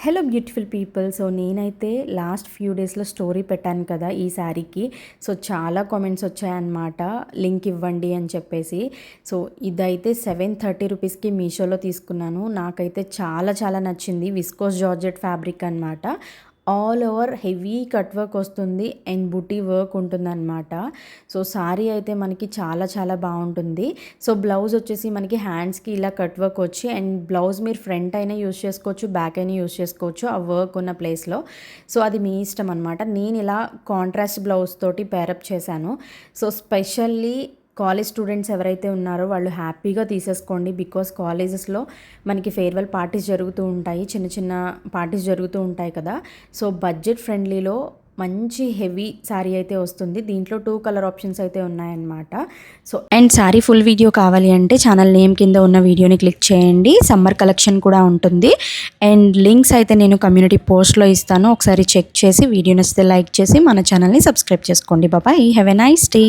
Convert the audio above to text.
Hello beautiful people. So నేనైతే last few డేస్లో story పెట్టాను కదా ఈ శారీకి. సో చాలా కామెంట్స్ వచ్చాయన్నమాట, లింక్ ఇవ్వండి అని చెప్పేసి. సో ఇదైతే 730 రూపీస్కి మీషోలో తీసుకున్నాను. నాకైతే చాలా చాలా నచ్చింది. విస్కోస్ జార్జెట్ ఫ్యాబ్రిక్ అనమాట. All over heavy cut work వస్తుంది అండ్ బుటీ వర్క్ ఉంటుందన్నమాట. సో సారీ అయితే మనకి చాలా చాలా బాగుంటుంది. సో బ్లౌజ్ వచ్చేసి మనకి హ్యాండ్స్కి ఇలా కట్ వర్క్ వచ్చి, అండ్ బ్లౌజ్ మీరు ఫ్రంట్ అయినా యూస్ చేసుకోవచ్చు, బ్యాక్ అయినా యూస్ చేసుకోవచ్చు ఆ వర్క్ ఉన్న ప్లేస్లో. సో అది మీ ఇష్టం అనమాట. నేను ఇలా కాంట్రాస్ట్ బ్లౌజ్ తోటి పేరప్ చేశాను. సో స్పెషల్లీ కాలేజ్ స్టూడెంట్స్ ఎవరైతే ఉన్నారో వాళ్ళు హ్యాపీగా తీసేసుకోండి. బికాస్ కాలేజెస్లో మనకి ఫేర్వెల్ పార్టీస్ జరుగుతూ ఉంటాయి, చిన్న చిన్న పార్టీస్ జరుగుతూ ఉంటాయి కదా. సో బడ్జెట్ ఫ్రెండ్లీలో మంచి హెవీ శారీ అయితే వస్తుంది. దీంట్లో 2 కలర్ ఆప్షన్స్ అయితే ఉన్నాయన్నమాట. So and sari full video కావాలి అంటే ఛానల్ నేమ్ కింద ఉన్న వీడియోని క్లిక్ చేయండి. సమ్మర్ కలెక్షన్ కూడా ఉంటుంది. అండ్ లింక్స్ అయితే నేను కమ్యూనిటీ పోస్ట్లో ఇస్తాను, ఒకసారి చెక్ చేసి వీడియో నచ్చితే లైక్ చేసి మన ఛానల్ని సబ్స్క్రైబ్ చేసుకోండి. బాబాయ్, హ్యావ్ ఎ నైస్ డే.